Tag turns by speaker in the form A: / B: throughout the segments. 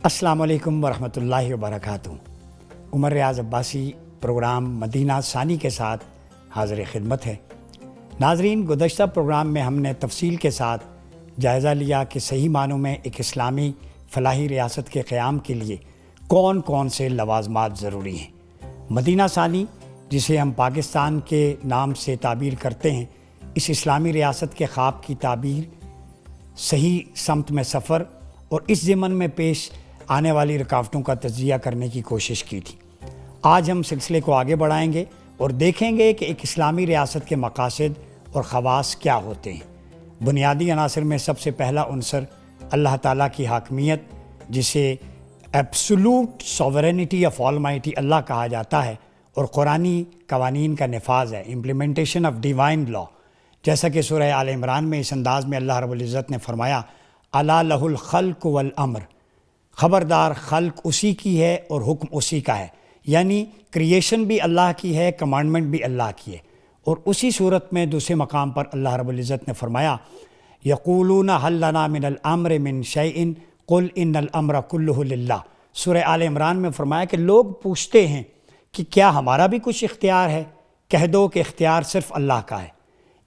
A: السلام علیکم ورحمۃ اللہ وبرکاتہ۔ عمر ریاض عباسی پروگرام مدینہ ثانی کے ساتھ حاضر خدمت ہے۔ ناظرین، گزشتہ پروگرام میں ہم نے تفصیل کے ساتھ جائزہ لیا کہ صحیح معنوں میں ایک اسلامی فلاحی ریاست کے قیام کے لیے کون کون سے لوازمات ضروری ہیں۔ مدینہ ثانی، جسے ہم پاکستان کے نام سے تعبیر کرتے ہیں، اس اسلامی ریاست کے خواب کی تعبیر، صحیح سمت میں سفر اور اس ضمن میں پیش آنے والی رکاوٹوں کا تجزیہ کرنے کی کوشش کی تھی۔ آج ہم سلسلے کو آگے بڑھائیں گے اور دیکھیں گے کہ ایک اسلامی ریاست کے مقاصد اور خواص کیا ہوتے ہیں۔ بنیادی عناصر میں سب سے پہلا عنصر اللہ تعالیٰ کی حاکمیت، جسے ایبسولوٹ سوورینٹی آف آلمائٹی اللہ کہا جاتا ہے، اور قرآنی قوانین کا نفاذ ہے، امپلیمنٹیشن آف ڈیوائن لا۔ جیسا کہ سورہ آل عمران میں اس انداز میں اللہ رب العزت نے فرمایا، الا لہ الخلق والامر، خبردار خلق اسی کی ہے اور حکم اسی کا ہے، یعنی کریشن بھی اللہ کی ہے، کمانڈمنٹ بھی اللہ کی ہے۔ اور اسی صورت میں دوسرے مقام پر اللہ رب العزت نے فرمایا، یقولون هل لنا من الامر من شیء قل ان الامر کلہ للہ۔ سورہ آل عمران میں فرمایا کہ لوگ پوچھتے ہیں کہ کیا ہمارا بھی کچھ اختیار ہے؟ کہہ دو کہ اختیار صرف اللہ کا ہے۔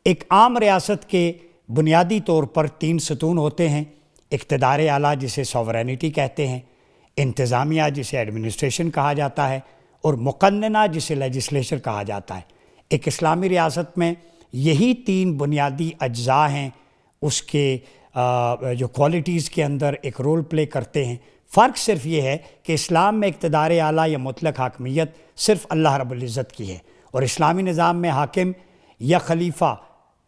A: ایک عام ریاست کے بنیادی طور پر 3 ستون ہوتے ہیں: اقتدار اعلیٰ، جسے سوورینٹی کہتے ہیں، انتظامیہ، جسے ایڈمنسٹریشن کہا جاتا ہے، اور مقننہ، جسے لیجسلیچر کہا جاتا ہے۔ ایک اسلامی ریاست میں یہی 3 بنیادی اجزاء ہیں، اس کے جو کوالٹیز کے اندر ایک رول پلے کرتے ہیں۔ فرق صرف یہ ہے کہ اسلام میں اقتدار اعلیٰ یا مطلق حاکمیت صرف اللہ رب العزت کی ہے، اور اسلامی نظام میں حاکم یا خلیفہ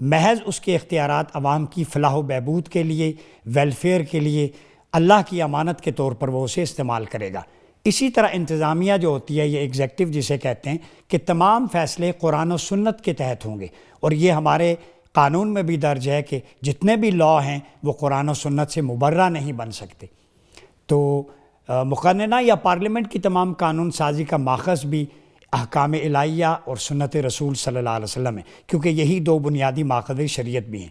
A: محض اس کے اختیارات عوام کی فلاح و بہبود کے لیے، ویلفیئر کے لیے، اللہ کی امانت کے طور پر وہ اسے استعمال کرے گا۔ اسی طرح انتظامیہ جو ہوتی ہے، یہ ایگزیکٹو جسے کہتے ہیں، کہ تمام فیصلے قرآن و سنت کے تحت ہوں گے، اور یہ ہمارے قانون میں بھی درج ہے کہ جتنے بھی لا ہیں وہ قرآن و سنت سے مبرہ نہیں بن سکتے۔ تو مقننہ یا پارلیمنٹ کی تمام قانون سازی کا ماخذ بھی احکام الہیہ اور سنت رسول صلی اللہ علیہ وسلم ہے، کیونکہ یہی 2 بنیادی ماخذ شریعت بھی ہیں۔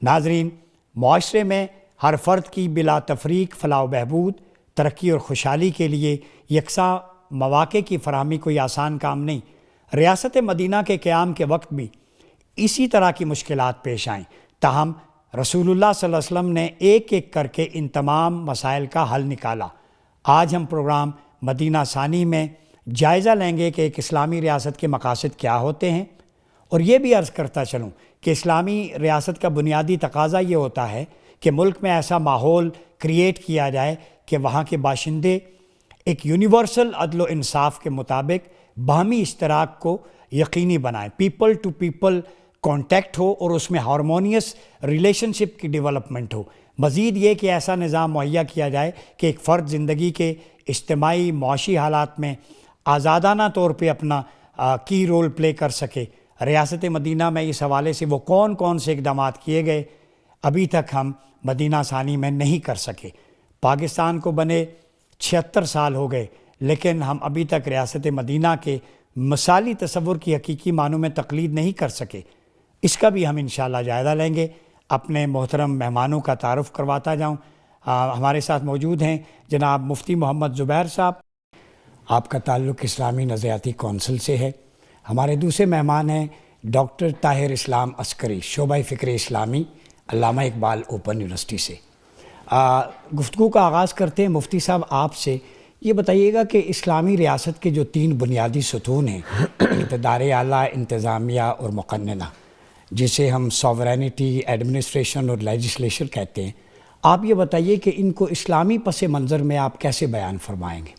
A: ناظرین، معاشرے میں ہر فرد کی بلا تفریق فلاح و بہبود، ترقی اور خوشحالی کے لیے یکساں مواقع کی فراہمی کوئی آسان کام نہیں۔ ریاست مدینہ کے قیام کے وقت بھی اسی طرح کی مشکلات پیش آئیں، تاہم رسول اللہ صلی اللہ علیہ وسلم نے ایک ایک کر کے ان تمام مسائل کا حل نکالا۔ آج ہم پروگرام مدینہ ثانی میں جائزہ لیں گے کہ ایک اسلامی ریاست کے مقاصد کیا ہوتے ہیں، اور یہ بھی عرض کرتا چلوں کہ اسلامی ریاست کا بنیادی تقاضا یہ ہوتا ہے کہ ملک میں ایسا ماحول کریٹ کیا جائے کہ وہاں کے باشندے ایک یونیورسل عدل و انصاف کے مطابق باہمی اشتراک کو یقینی بنائیں، پیپل ٹو پیپل کانٹیکٹ ہو، اور اس میں ہارمونیس ریلیشن شپ کی ڈیولپمنٹ ہو۔ مزید یہ کہ ایسا نظام مہیا کیا جائے کہ ایک فرد زندگی کے اجتماعی معاشی حالات میں آزادانہ طور پہ اپنا کی رول پلے کر سکے۔ ریاست مدینہ میں اس حوالے سے وہ کون کون سے اقدامات کیے گئے، ابھی تک ہم مدینہ ثانی میں نہیں کر سکے۔ پاکستان کو بنے 76 سال ہو گئے، لیکن ہم ابھی تک ریاست مدینہ کے مثالی تصور کی حقیقی معنوں میں تقلید نہیں کر سکے۔ اس کا بھی ہم انشاءاللہ جائزہ لیں گے۔ اپنے محترم مہمانوں کا تعارف کرواتا جاؤں۔ ہمارے ساتھ موجود ہیں جناب مفتی محمد زبیر صاحب، آپ کا تعلق اسلامی نظریاتی کونسل سے ہے۔ ہمارے دوسرے مہمان ہیں ڈاکٹر طاہر اسلام عسکری، شعبہ فکر اسلامی، علامہ اقبال اوپن یونیورسٹی سے۔ گفتگو کا آغاز کرتے ہیں مفتی صاحب آپ سے۔ یہ بتائیے گا کہ اسلامی ریاست کے جو 3 بنیادی ستون ہیں، اقتدار اعلیٰ، انتظامیہ اور مقننہ، جسے ہم سوورینٹی، ایڈمنسٹریشن اور لیجسلیچر کہتے ہیں، آپ یہ بتائیے کہ ان کو اسلامی پس منظر میں آپ کیسے بیان فرمائیں گے؟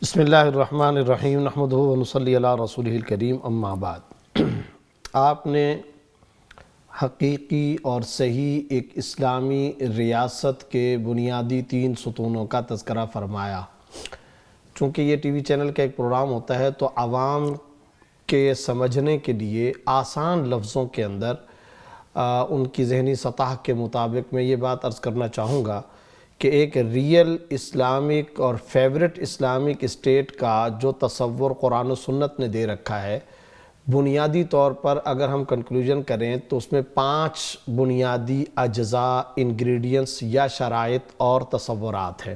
B: بسم اللہ الرحمن الرحیم، نحمدہ و نصلی علی رسولہ الکریم، اما بعد۔ آپ نے حقیقی اور صحیح ایک اسلامی ریاست کے بنیادی 3 ستونوں کا تذکرہ فرمایا۔ چونکہ یہ ٹی وی چینل کا ایک پروگرام ہوتا ہے، تو عوام کے سمجھنے کے لیے آسان لفظوں کے اندر ان کی ذہنی سطح کے مطابق میں یہ بات عرض کرنا چاہوں گا کہ ایک ریئل اسلامک اور فیورٹ اسلامک اسٹیٹ کا جو تصور قرآن و سنت نے دے رکھا ہے، بنیادی طور پر اگر ہم کنکلوژن کریں تو اس میں 5 بنیادی اجزاء، انگریڈینٹس یا شرائط اور تصورات ہیں۔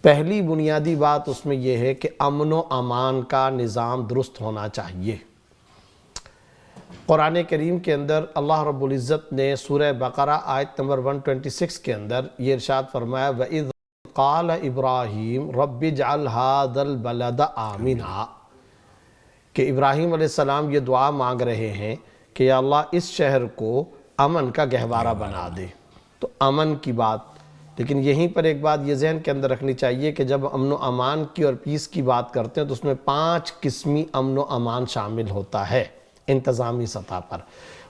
B: پہلی بنیادی بات اس میں یہ ہے کہ امن و امان کا نظام درست ہونا چاہیے۔ قرآن کریم کے اندر اللہ رب العزت نے سورہ بقرہ آیت نمبر 126 کے اندر یہ ارشاد فرمایا وَإِذْ قَالَ إِبْرَاهِيمُ رَبِّ اجْعَلْ هَذَا الْبَلَدَ آمِنًا، کہ ابراہیم علیہ السلام یہ دعا مانگ رہے ہیں کہ یا اللہ اس شہر کو امن کا گہوارہ بنا دے۔ تو امن کی بات، لیکن یہیں پر ایک بات یہ ذہن کے اندر رکھنی چاہیے کہ جب امن و امان کی اور پیس کی بات کرتے ہیں تو اس میں 5 قسمی امن و امان شامل ہوتا ہے انتظامی سطح پر۔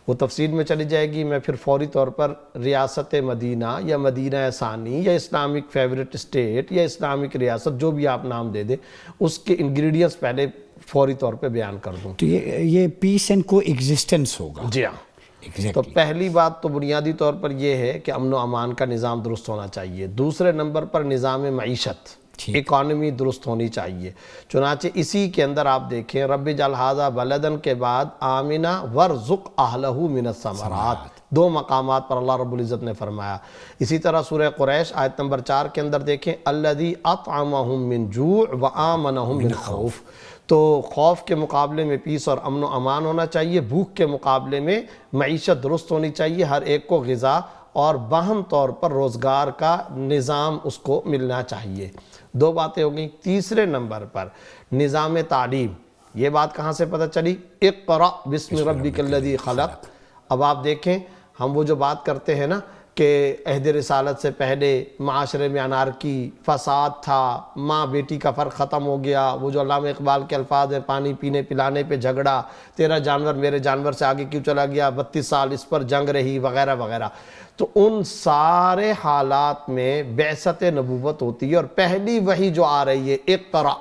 B: وہ تفصیل میں چلی جائے گی، میں پھر فوری طور پر ریاست مدینہ یا مدینہ ثانی یا اسلامک فیورٹ اسٹیٹ یا اسلامک ریاست جو بھی آپ نام دے دیں، اس کے انگریڈینٹس پہلے فوری طور پہ بیان کر دوں۔
A: تو یہ پیس اینڈ کو ایگزسٹنس ہوگا۔
B: جی ہاں، تو پہلی بات تو بنیادی طور پر یہ ہے کہ امن و امان کا نظام درست ہونا چاہیے۔ دوسرے نمبر پر نظام معیشت، اکانومی درست ہونی چاہیے۔ چنانچہ اسی کے اندر آپ دیکھیں رب اجعل ھذا بلدن کے بعد آمنا ورزق اہلہ من الثمرات، 2 مقامات پر اللہ رب العزت نے فرمایا۔ اسی طرح سورہ قریش آیت نمبر 4 کے اندر دیکھیں الذی اطعمہم من جوع وآمنہم من خوف، تو خوف کے مقابلے میں پیس اور امن و امان ہونا چاہیے، بھوک کے مقابلے میں معیشت درست ہونی چاہیے، ہر ایک کو غذا اور باہم طور پر روزگار کا نظام اس کو ملنا چاہیے۔ 2 باتیں ہو گئیں۔ تیسرے نمبر پر نظام تعلیم، یہ بات کہاں سے پتہ چلی؟ اقرأ بسم ربک الذی خلق۔ اب آپ دیکھیں ہم وہ جو بات کرتے ہیں نا کہ عہد رسالت سے پہلے معاشرے میں انارکی، فساد تھا، ماں بیٹی کا فرق ختم ہو گیا، وہ جو علامہ اقبال کے الفاظ ہیں پانی پینے پلانے پہ جھگڑا، تیرا جانور میرے جانور سے آگے کیوں چلا گیا، 32 سال اس پر جنگ رہی وغیرہ وغیرہ۔ تو ان سارے حالات میں بعثت نبوت ہوتی ہے اور پہلی وحی جو آ رہی ہے اقرأ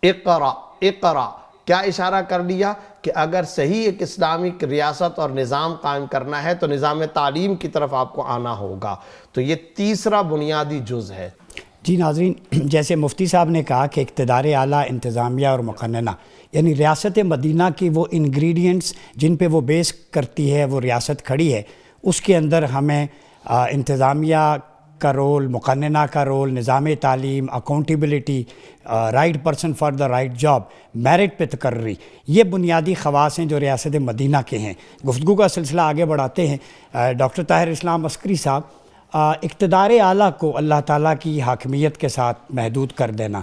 B: اقرأ اقرأ، کیا اشارہ کر لیا کہ اگر صحیح ایک اسلامک ریاست اور نظام قائم کرنا ہے تو نظام تعلیم کی طرف آپ کو آنا ہوگا۔ تو یہ تیسرا بنیادی جز ہے۔
A: جی ناظرین، جیسے مفتی صاحب نے کہا کہ اقتدار اعلیٰ، انتظامیہ اور مقننہ، یعنی ریاست مدینہ کی وہ انگریڈینٹس جن پہ وہ بیس کرتی ہے وہ ریاست کھڑی ہے، اس کے اندر ہمیں انتظامیہ کا رول، مقننہ کا رول، نظام تعلیم، accountability, right person for the right job, merit پہ تقرری، یہ بنیادی خواص ہیں جو ریاست مدینہ کے ہیں۔ گفتگو کا سلسلہ آگے بڑھاتے ہیں۔ ڈاکٹر طاہر اسلام عسکری صاحب، اقتدار اعلیٰ کو اللہ تعالیٰ کی حاکمیت کے ساتھ محدود کر دینا،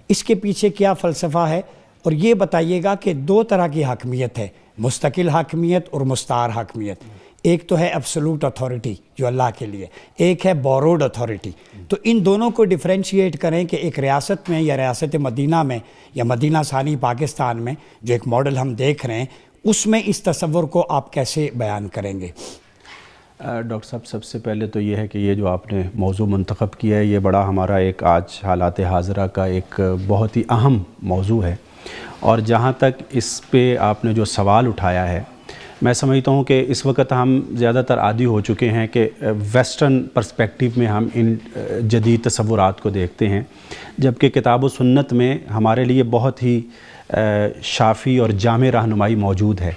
A: اس کے پیچھے کیا فلسفہ ہے؟ اور یہ بتائیے گا کہ 2 طرح کی حاکمیت ہے، مستقل حاکمیت اور مستعار حاکمیت۔ ایک تو ہے ایبسولوٹ اتھارٹی جو اللہ کے لیے، ایک ہے بوروڈ اتھارٹی۔ تو ان دونوں کو ڈیفرینشیٹ کریں کہ ایک ریاست میں یا ریاست مدینہ میں یا مدینہ ثانی پاکستان میں جو ایک ماڈل ہم دیکھ رہے ہیں، اس میں اس تصور کو آپ کیسے بیان کریں گے؟
C: ڈاکٹر صاحب، سب سے پہلے تو یہ ہے کہ یہ جو آپ نے موضوع منتخب کیا ہے یہ بڑا ہمارا ایک آج حالات حاضرہ کا ایک بہت ہی اہم موضوع ہے، اور جہاں تک اس پہ آپ نے جو سوال اٹھایا ہے، میں سمجھتا ہوں کہ اس وقت ہم زیادہ تر عادی ہو چکے ہیں کہ ویسٹرن پرسپیکٹیو میں ہم ان جدید تصورات کو دیکھتے ہیں، جبکہ کتاب و سنت میں ہمارے لیے بہت ہی شافی اور جامع رہنمائی موجود ہے۔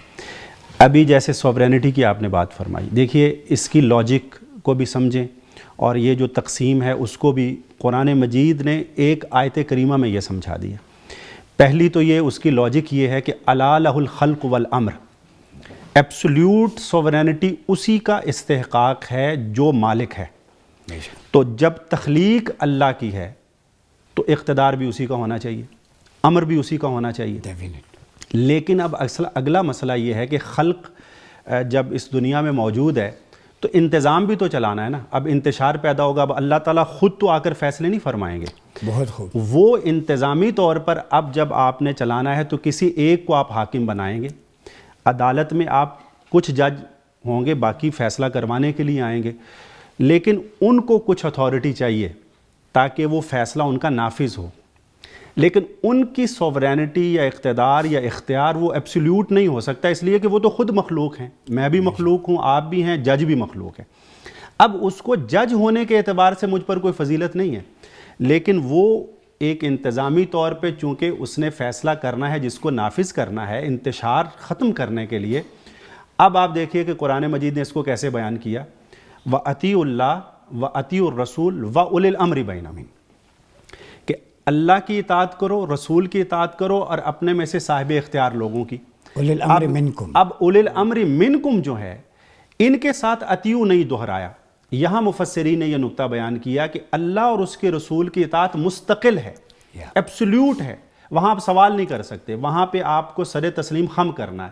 C: ابھی جیسے سوورینٹی کی آپ نے بات فرمائی، دیکھیے اس کی لاجک کو بھی سمجھیں، اور یہ جو تقسیم ہے اس کو بھی قرآن مجید نے ایک آیت کریمہ میں یہ سمجھا دیا۔ پہلی تو یہ اس کی لاجک یہ ہے کہ الا لہ الخلق والامر، ایبسولیوٹ سوورینٹی اسی کا استحقاق ہے جو مالک ہے۔ تو جب تخلیق اللہ کی ہے تو اقتدار بھی اسی کا ہونا چاہیے، امر بھی اسی کا ہونا چاہیے۔ لیکن اب اگلا مسئلہ یہ ہے کہ خلق جب اس دنیا میں موجود ہے تو انتظام بھی تو چلانا ہے نا۔ اب انتشار پیدا ہوگا، اب اللہ تعالیٰ خود تو آ کر فیصلے نہیں فرمائیں گے،
A: بہت خوب۔
C: وہ انتظامی طور پر اب جب آپ نے چلانا ہے تو کسی ایک کو آپ حاکم بنائیں گے، عدالت میں آپ کچھ جج ہوں گے، باقی فیصلہ کروانے کے لیے آئیں گے، لیکن ان کو کچھ اتھارٹی چاہیے تاکہ وہ فیصلہ ان کا نافذ ہو۔ لیکن ان کی سوورینٹی یا اقتدار یا اختیار وہ ایبسولیوٹ نہیں ہو سکتا، اس لیے کہ وہ تو خود مخلوق ہیں، میں بھی مخلوق ہوں، آپ بھی ہیں، جج بھی مخلوق ہے۔ اب اس کو جج ہونے کے اعتبار سے مجھ پر کوئی فضیلت نہیں ہے، لیکن وہ ایک انتظامی طور پہ چونکہ اس نے فیصلہ کرنا ہے جس کو نافذ کرنا ہے انتشار ختم کرنے کے لیے. اب آپ دیکھیے کہ قرآن مجید نے اس کو کیسے بیان کیا, وَأَطِیعُوا اللَّهَ وَأَطِیعُوا الرَّسُولَ وَأُولِي الْأَمْرِ بَيْنَکُم, کہ اللہ کی اطاعت کرو, رسول کی اطاعت کرو, اور اپنے میں سے صاحب اختیار لوگوں کی.
A: اولی الامر منکم.
C: اب اولی الامر منکم جو ہے, ان کے ساتھ اطیعوا نہیں دہرایا. یہاں مفسرین نے یہ نقطہ بیان کیا کہ اللہ اور اس کے رسول کی اطاعت مستقل ہے, ایبسلیوٹ ہے, وہاں آپ سوال نہیں کر سکتے, وہاں پہ آپ کو سر تسلیم خم کرنا ہے.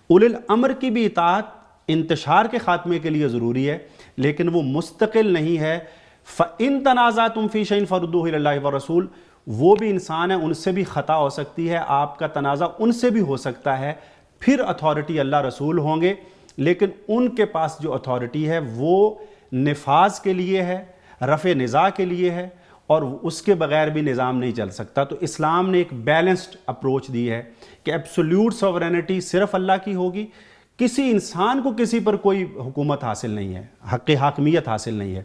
C: اولی الامر کی بھی اطاعت انتشار کے خاتمے کے لیے ضروری ہے, لیکن وہ مستقل نہیں ہے. فَإِن تَنَازَعْتُمْ فِي شَيْءٍ فَرُدُّوهُ إِلَى اللَّهِ وَالرَّسُولِ, وہ بھی انسان ہے, ان سے بھی خطا ہو سکتی ہے, آپ کا تنازع ان سے بھی ہو سکتا ہے, پھر اتھارٹی اللہ رسول ہوں گے, لیکن ان کے پاس جو اتھارٹی ہے وہ نفاذ کے لیے ہے, رفع نزاع کے لیے ہے, اور اس کے بغیر بھی نظام نہیں چل سکتا. تو اسلام نے ایک بیلنسڈ اپروچ دی ہے کہ ایبسولوٹ سوورینٹی صرف اللہ کی ہوگی, کسی انسان کو کسی پر کوئی حکومت حاصل نہیں ہے, حق حاکمیت حاصل نہیں ہے.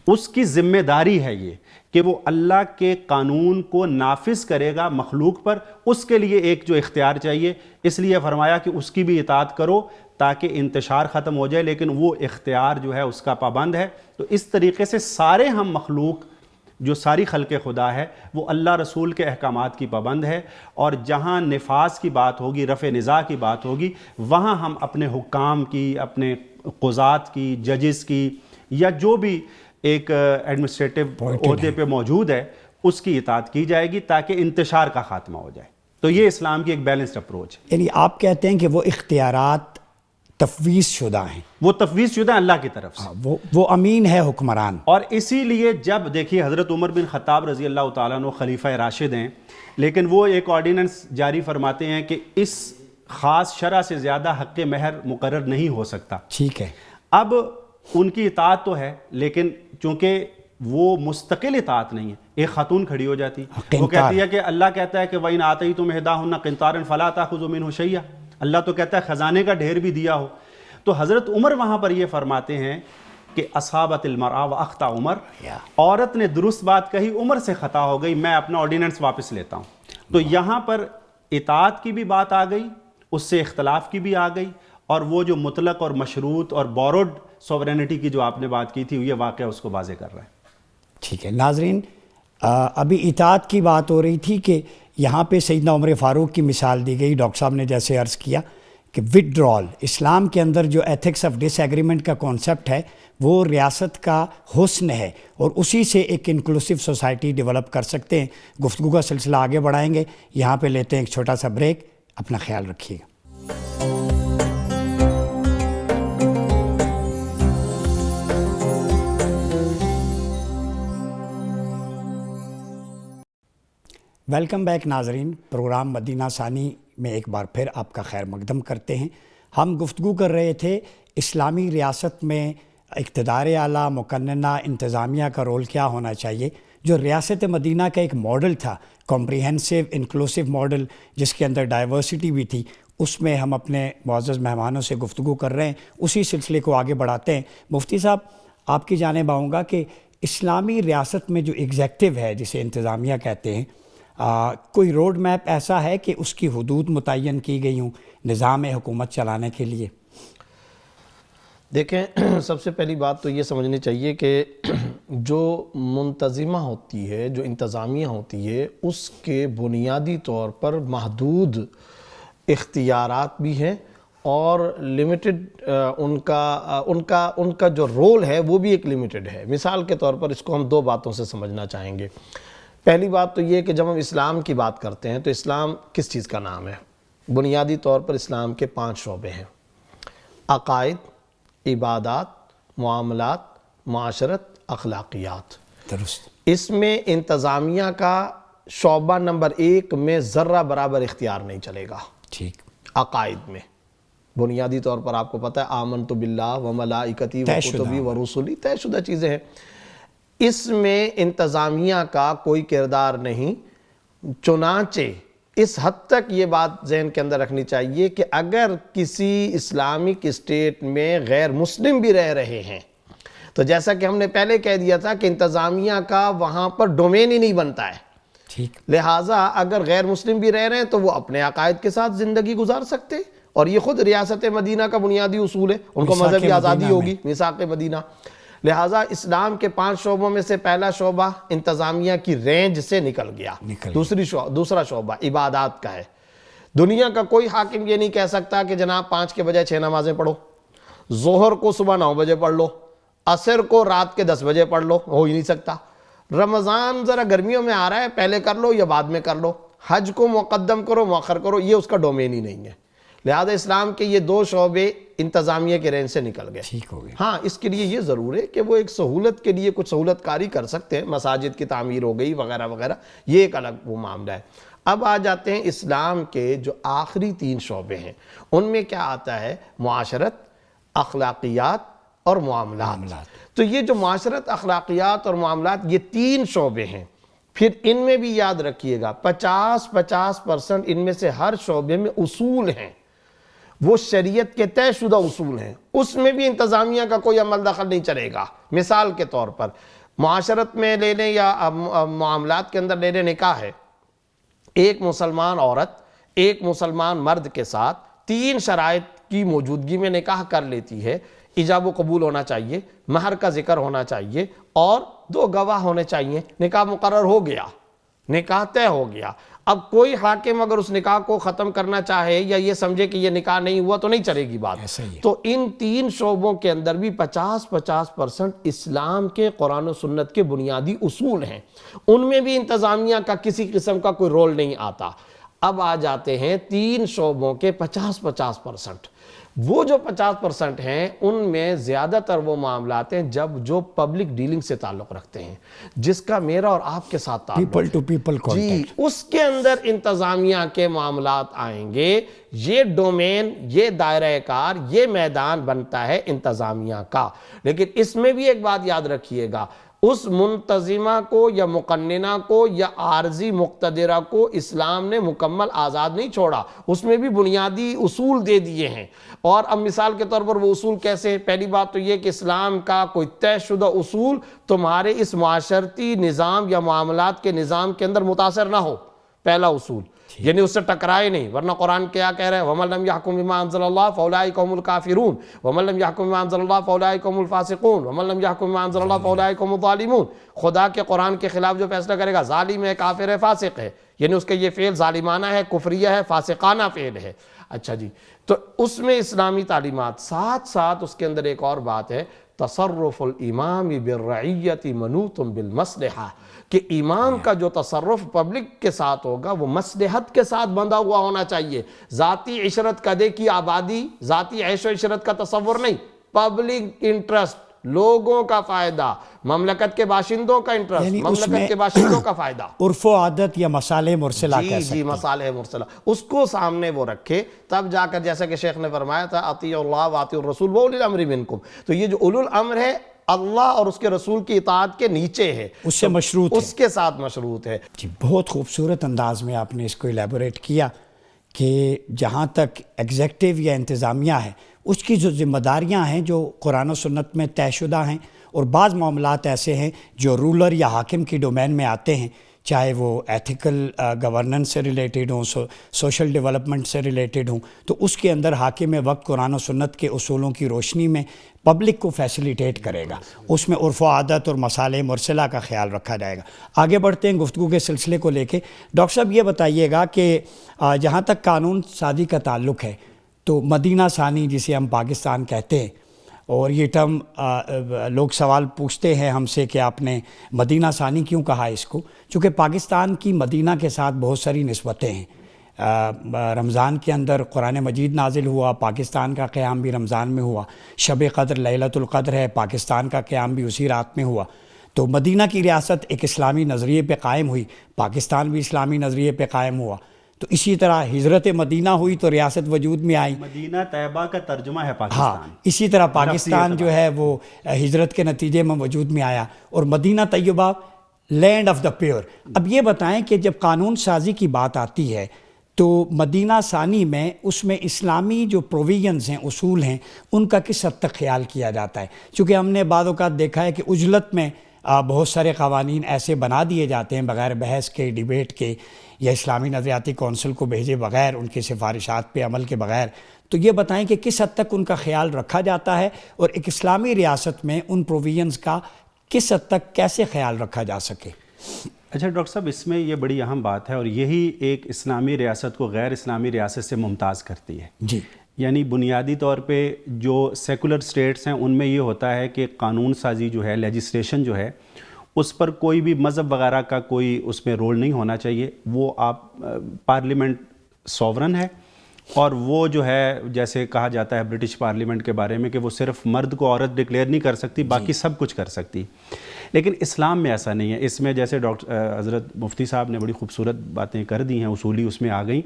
C: اس کی ذمہ داری ہے یہ کہ وہ اللہ کے قانون کو نافذ کرے گا مخلوق پر, اس کے لیے ایک جو اختیار چاہیے, اس لیے فرمایا کہ اس کی بھی اطاعت کرو تاکہ انتشار ختم ہو جائے, لیکن وہ اختیار جو ہے اس کا پابند ہے. تو اس طریقے سے سارے ہم مخلوق جو ساری خلق خدا ہے وہ اللہ رسول کے احکامات کی پابند ہے, اور جہاں نفاذ کی بات ہوگی, رفع نزاع کی بات ہوگی, وہاں ہم اپنے حکام کی, اپنے قضات کی, ججز کی, یا جو بھی ایک ایڈمنسٹریٹو عہدے پہ موجود ہے اس کی اطاعت کی جائے گی تاکہ انتشار کا خاتمہ ہو جائے. تو یہ اسلام کی ایک بیلنسڈ اپروچ ہے.
A: یعنی آپ کہتے ہیں کہ وہ اختیارات تفویض شدہ ہیں,
C: وہ تفویض شدہ اللہ کی طرف سے,
A: وہ امین ہے حکمران.
C: اور اسی لیے جب دیکھیے حضرت عمر بن خطاب رضی اللہ تعالیٰ عنہ خلیفہ راشد ہیں, لیکن وہ ایک آرڈیننس جاری فرماتے ہیں کہ اس خاص شرع سے زیادہ حق مہر مقرر نہیں ہو سکتا.
A: ٹھیک ہے.
C: اب ان کی اطاعت تو ہے, لیکن چونکہ وہ مستقل اطاعت نہیں ہے, ایک خاتون کھڑی ہو جاتی, وہ کہتی ہے کہ اللہ کہتا ہے کہ وَإِنْ آتَيْتُمْ إِحْدَاهُنَّ قِنْطَارًا فَلَا تَأْخُذُوا مِنْهُ شَيْئًا, اللہ تو کہتا ہے خزانے کا ڈھیر بھی دیا ہو. تو حضرت عمر وہاں پر یہ فرماتے ہیں کہ اصابت المرأة وأخطأ عمر, عورت نے درست بات کہی, عمر سے خطا ہو گئی, میں اپنا آرڈیننس واپس لیتا ہوں. تو یہاں پر اطاعت کی بھی بات آ گئی, اس سے اختلاف کی بھی آ گئی, اور وہ جو مطلق اور مشروط اور بوروڈ سوورینٹی کی جو آپ نے بات کی تھی, یہ واقعہ اس کو واضح کر رہا ہے.
A: ٹھیک ہے. ناظرین, ابھی اطاعت کی بات ہو رہی تھی کہ یہاں پہ سیدنا عمر فاروق کی مثال دی گئی. ڈاکٹر صاحب نے جیسے عرض کیا کہ وڈرال, اسلام کے اندر جو ایتھکس آف ڈس ایگریمنٹ کا کانسیپٹ ہے وہ ریاست کا حسن ہے, اور اسی سے ایک انکلوسیو سوسائٹی ڈیولپ کر سکتے ہیں. گفتگو کا سلسلہ آگے بڑھائیں گے, یہاں پہ لیتے ہیں ایک چھوٹا سا بریک. اپنا خیال رکھیے گا. ویلکم بیک ناظرین. پروگرام مدینہ ثانی میں ایک بار پھر آپ کا خیر مقدم کرتے ہیں. ہم گفتگو کر رہے تھے اسلامی ریاست میں اقتدار اعلیٰ, مقننہ انتظامیہ کا رول کیا ہونا چاہیے. جو ریاست مدینہ کا ایک ماڈل تھا, کمپریہنسو انکلوسیو ماڈل, جس کے اندر ڈائیورسٹی بھی تھی, اس میں ہم اپنے معزز مہمانوں سے گفتگو کر رہے ہیں. اسی سلسلے کو آگے بڑھاتے ہیں. مفتی صاحب, آپ کی جانب آؤں گا کہ اسلامی ریاست میں جو ایگزیکٹو ہے, جسے انتظامیہ کہتے ہیں, کوئی روڈ میپ ایسا ہے کہ اس کی حدود متعین کی گئی ہوں نظام حکومت چلانے کے لیے؟
B: دیکھیں, سب سے پہلی بات تو یہ سمجھنی چاہیے کہ جو منتظمہ ہوتی ہے, جو انتظامیہ ہوتی ہے, اس کے بنیادی طور پر محدود اختیارات بھی ہیں, اور لمیٹڈ ان کا جو رول ہے وہ بھی ایک لمیٹڈ ہے. مثال کے طور پر اس کو ہم دو باتوں سے سمجھنا چاہیں گے. پہلی بات تو یہ کہ جب ہم اسلام کی بات کرتے ہیں تو اسلام کس چیز کا نام ہے؟ بنیادی طور پر اسلام کے 5 شعبے ہیں: عقائد, عبادات, معاملات, معاشرت, اخلاقیات.
A: درست.
B: اس میں انتظامیہ کا شعبہ نمبر 1 میں ذرہ برابر اختیار نہیں چلے گا.
A: ٹھیک.
B: عقائد میں بنیادی طور پر آپ کو پتہ ہے آمنت باللہ و ملائکتی و کتبی و رسلی, طے شدہ چیزیں ہیں. اس میں انتظامیہ کا کوئی کردار نہیں. چنانچہ اس حد تک یہ بات ذہن کے اندر رکھنی چاہیے کہ اگر کسی اسلامک اسٹیٹ میں غیر مسلم بھی رہ رہے ہیں تو جیسا کہ ہم نے پہلے کہہ دیا تھا کہ انتظامیہ کا وہاں پر ڈومین ہی نہیں بنتا ہے.
A: ٹھیک.
B: لہٰذا اگر غیر مسلم بھی رہ رہے ہیں تو وہ اپنے عقائد کے ساتھ زندگی گزار سکتے، اور یہ خود ریاست مدینہ کا بنیادی اصول ہے، ان کو مذہبی آزادی ہوگی، میثاق مدینہ. لہٰذا اسلام کے 5 شعبوں میں سے پہلا شعبہ انتظامیہ کی رینج سے نکل گیا. دوسرا شعبہ عبادات کا ہے. دنیا کا کوئی حاکم یہ نہیں کہہ سکتا کہ جناب 5 کے بجائے 6 نمازیں پڑھو، ظہر کو صبح 9 بجے پڑھ لو، عصر کو رات کے 10 بجے پڑھ لو، ہو ہی نہیں سکتا. رمضان ذرا گرمیوں میں آ رہا ہے، پہلے کر لو یا بعد میں کر لو، حج کو مقدم کرو مؤخر کرو، یہ اس کا ڈومین ہی نہیں ہے. لہذا اسلام کے یہ 2 شعبے انتظامیہ کے رینج سے نکل گئے.
A: ٹھیک ہو گیا.
B: ہاں اس کے لیے یہ ضرور ہے کہ وہ ایک سہولت کے لیے کچھ سہولت کاری کر سکتے ہیں، مساجد کی تعمیر ہو گئی وغیرہ وغیرہ، یہ ایک الگ وہ معاملہ ہے. اب آ جاتے ہیں اسلام کے جو آخری 3 شعبے ہیں، ان میں کیا آتا ہے؟ معاشرت، اخلاقیات اور معاملات. تو یہ جو معاشرت، اخلاقیات اور معاملات، یہ 3 شعبے ہیں. پھر ان میں بھی یاد رکھیے گا 50% ان میں سے ہر شعبے میں اصول ہیں، وہ شریعت کے طے شدہ اصول ہیں، اس میں بھی انتظامیہ کا کوئی عمل دخل نہیں چلے گا. مثال کے طور پر معاشرت میں لے لیں یا معاملات کے اندر لے لیں، نکاح ہے. ایک مسلمان عورت ایک مسلمان مرد کے ساتھ 3 شرائط کی موجودگی میں نکاح کر لیتی ہے. ایجاب و قبول ہونا چاہیے، مہر کا ذکر ہونا چاہیے، اور 2 گواہ ہونے چاہیے. نکاح مقرر ہو گیا، نکاح طے ہو گیا. اب کوئی حاکم اگر اس نکاح کو ختم کرنا چاہے یا یہ سمجھے کہ یہ نکاح نہیں ہوا تو نہیں چلے گی بات. تو ان 3 شعبوں کے اندر بھی 50% اسلام کے قرآن و سنت کے بنیادی اصول ہیں، ان میں بھی انتظامیہ کا کسی قسم کا کوئی رول نہیں آتا. اب آ جاتے ہیں 3 شعبوں کے 50%. وہ جو 50% ہیں ان میں زیادہ تر وہ معاملات ہیں جو پبلک ڈیلنگ سے تعلق رکھتے ہیں، جس کا میرا اور آپ کے ساتھ تعلق
A: پیپل ٹو پیپل کانٹیکٹ.
B: اس کے اندر انتظامیہ کے معاملات آئیں گے. یہ ڈومین، یہ دائرہ کار، یہ میدان بنتا ہے انتظامیہ کا. لیکن اس میں بھی ایک بات یاد رکھیے گا، اس منتظمہ کو یا مقننہ کو یا عارضی مقتدرہ کو اسلام نے مکمل آزاد نہیں چھوڑا، اس میں بھی بنیادی اصول دے دیے ہیں. اور اب مثال کے طور پر وہ اصول کیسے ہیں؟ پہلی بات تو یہ کہ اسلام کا کوئی طے شدہ اصول تمہارے اس معاشرتی نظام یا معاملات کے نظام کے اندر متاثر نہ ہو. پہلا اصول یعنی اس سے ٹکرائے نہیں، ورنہ قرآن کیا کہہ رہے ہیں؟ وَمَن لَمْ يَحْكُم بِمَا أَنزَلَ اللَّهُ فَأُولَٰئِكَ هُمُ الْكَافِرُونَ وَمَن لَمْ يَحْكُم بِمَا أَنزَلَ اللَّهُ فَأُولَٰئِكَ هُمُ الْفَاسِقُونَ وَمَن لَمْ يَحْكُم بِمَا أَنزَلَ اللَّهُ فَأُولَٰئِكَ هُمُ الظَّالِمُونَ. خدا کے قرآن کے خلاف جو فیصلہ کرے گا ظالم ہے، کافر ہے، فاسق ہے، یعنی اس کے یہ فعل ظالمانہ ہے، کفریہ ہے، فاسقانہ فعل ہے. اچھا جی، تو اس میں اسلامی تعلیمات ساتھ ساتھ اس کے اندر ایک اور بات ہے، تصرف الامام بالرعیت منوط بالمصلحہ، کہ امام کا جو تصرف پبلک کے ساتھ ہوگا وہ مصلحت کے ساتھ بندھا ہوا ہونا چاہیے. ذاتی عشرت کدے کی آبادی، ذاتی عیش و عشرت کا تصور نہیں، پبلک انٹرسٹ، لوگوں کا فائدہ، مملکت کے باشندوں کا انٹرسٹ، مملکت کے باشندوں کا فائدہ،
A: عرف و عادت یا مصالح مرسلہ کہہ سکتے ہیں.
B: مصالح مرسلہ، اس کو سامنے وہ رکھے، تب جا کر جیسا کہ شیخ نے فرمایا تھا اطیعوا اللہ واطیعوا الرسول واولی الامر منکم. تو یہ جو اولو الامر ہے اللہ اور اس کے رسول کی اطاعت کے نیچے ہے،
A: اس سے مشروط ہے،
B: اس کے ساتھ مشروط ہے.
A: جی بہت خوبصورت انداز میں آپ نے اس کو ایلیبوریٹ کیا کہ جہاں تک ایگزیکٹو یا انتظامیہ ہے اس کی جو ذمہ داریاں ہیں جو قرآن و سنت میں طے شدہ ہیں، اور بعض معاملات ایسے ہیں جو رولر یا حاکم کی ڈومین میں آتے ہیں، چاہے وہ ایتھیکل گورننس سے ریلیٹڈ ہوں، سوشل ڈیولپمنٹ سے ریلیٹڈ ہوں، تو اس کے اندر حاکم وقت قرآن و سنت کے اصولوں کی روشنی میں پبلک کو فیسیلیٹیٹ کرے گا. اس میں عرف و عادت اور مصالح مرسلہ کا خیال رکھا جائے گا. آگے بڑھتے ہیں گفتگو کے سلسلے کو لے کے. ڈاکٹر صاحب یہ بتائیے گا کہ جہاں تک قانون سازی کا تعلق ہے تو مدینہ ثانی جسے ہم پاکستان کہتے ہیں، اور یہ ٹرم لوگ سوال پوچھتے ہیں ہم سے کہ آپ نے مدینہ ثانی کیوں کہا اس کو، چونکہ پاکستان کی مدینہ کے ساتھ بہت ساری نسبتیں ہیں. رمضان کے اندر قرآن مجید نازل ہوا، پاکستان کا قیام بھی رمضان میں ہوا. شب قدر لیلۃ القدر ہے، پاکستان کا قیام بھی اسی رات میں ہوا. تو مدینہ کی ریاست ایک اسلامی نظریے پہ قائم ہوئی، پاکستان بھی اسلامی نظریے پہ قائم ہوا. تو اسی طرح ہجرت مدینہ ہوئی تو ریاست وجود میں آئی.
C: مدینہ طیبہ کا ترجمہ ہے پاکستان.
A: ہاں، اسی طرح پاکستان جو ہے وہ ہجرت کے نتیجے میں وجود میں آیا، اور مدینہ طیبہ لینڈ آف دا پیور. اب یہ بتائیں کہ جب قانون سازی کی بات آتی ہے تو مدینہ ثانی میں اس میں اسلامی جو پروویژنز ہیں، اصول ہیں، ان کا کس حد تک خیال کیا جاتا ہے؟ چونکہ ہم نے بعض اوقات دیکھا ہے کہ عجلت میں بہت سارے قوانین ایسے بنا دیے جاتے ہیں بغیر بحث کے، ڈیبیٹ کے، یا اسلامی نظریاتی کونسل کو بھیجے بغیر، ان کی سفارشات پہ عمل کے بغیر. تو یہ بتائیں کہ کس حد تک ان کا خیال رکھا جاتا ہے، اور ایک اسلامی ریاست میں ان پروویژنز کا کس حد تک کیسے خیال رکھا جا سکے؟
C: اچھا ڈاکٹر صاحب، اس میں یہ بڑی اہم بات ہے، اور یہی ایک اسلامی ریاست کو غیر اسلامی ریاست سے ممتاز کرتی ہے.
A: جی.
C: یعنی بنیادی طور پہ جو سیکولر سٹیٹس ہیں ان میں یہ ہوتا ہے کہ قانون سازی جو ہے، لیجسلیشن جو ہے، اس پر کوئی بھی مذہب وغیرہ کا کوئی اس میں رول نہیں ہونا چاہیے. وہ آپ پارلیمنٹ سوورن ہے، اور وہ جو ہے جیسے کہا جاتا ہے برٹش پارلیمنٹ کے بارے میں کہ وہ صرف مرد کو عورت ڈکلیئر نہیں کر سکتی، باقی سب کچھ کر سکتی. لیکن اسلام میں ایسا نہیں ہے. اس میں جیسے حضرت مفتی صاحب نے بڑی خوبصورت باتیں کر دی ہیں، اصولی اس میں آ گئیں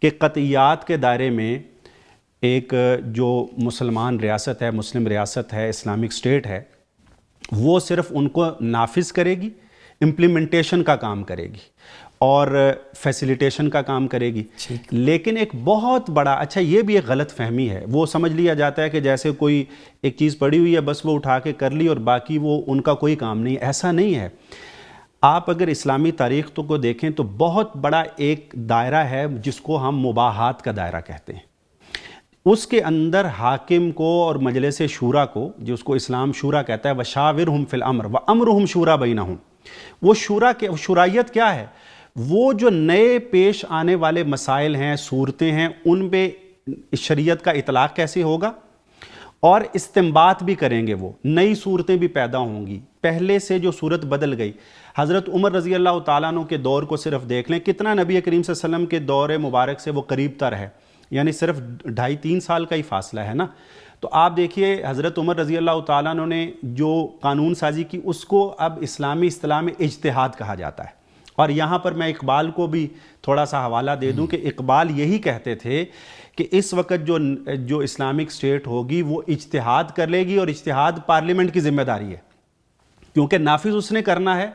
C: کہ قطعیات کے دائرے میں ایک جو مسلمان ریاست ہے، مسلم ریاست ہے، اسلامک اسٹیٹ ہے، وہ صرف ان کو نافذ کرے گی، امپلیمنٹیشن کا کام کرے گی اور فیسیلیٹیشن کا کام کرے گی. لیکن ایک بہت بڑا، اچھا یہ بھی ایک غلط فہمی ہے، وہ سمجھ لیا جاتا ہے کہ جیسے کوئی ایک چیز پڑی ہوئی ہے بس وہ اٹھا کے کر لی اور باقی وہ ان کا کوئی کام نہیں. ایسا نہیں ہے. آپ اگر اسلامی تاریخ کو دیکھیں تو بہت بڑا ایک دائرہ ہے جس کو ہم مباحات کا دائرہ کہتے ہیں. اس کے اندر حاکم کو اور مجلس شورا کو، جو اس کو اسلام شورا کہتا ہے، وَشَاوِرْهُمْ فِي الْأَمْرِ وَأَمْرُهُمْ شُورَى بَيْنَهُمْ، وہ شورا کے شورائیت کیا ہے؟ وہ جو نئے پیش آنے والے مسائل ہیں، صورتیں ہیں، ان پہ شریعت کا اطلاق کیسے ہوگا، اور استنباط بھی کریں گے. وہ نئی صورتیں بھی پیدا ہوں گی. پہلے سے جو صورت بدل گئی، حضرت عمر رضی اللہ تعالیٰ عنہ کے دور کو صرف دیکھ لیں، کتنا نبی کریم صلی اللہ علیہ وسلم کے دور مبارک سے وہ قریب تر ہے، یعنی صرف 2.5-3 سال کا ہی فاصلہ ہے نا. تو آپ دیکھیے حضرت عمر رضی اللہ تعالیٰ عنہ نے جو قانون سازی کی، اس کو اب اسلامی اصطلاح میں اجتہاد کہا جاتا ہے. اور یہاں پر میں اقبال کو بھی تھوڑا سا حوالہ دے دوں کہ اقبال یہی کہتے تھے کہ اس وقت جو اسلامک اسٹیٹ ہوگی وہ اجتہاد کر لے گی، اور اجتہاد پارلیمنٹ کی ذمہ داری ہے، کیونکہ نافذ اس نے کرنا ہے.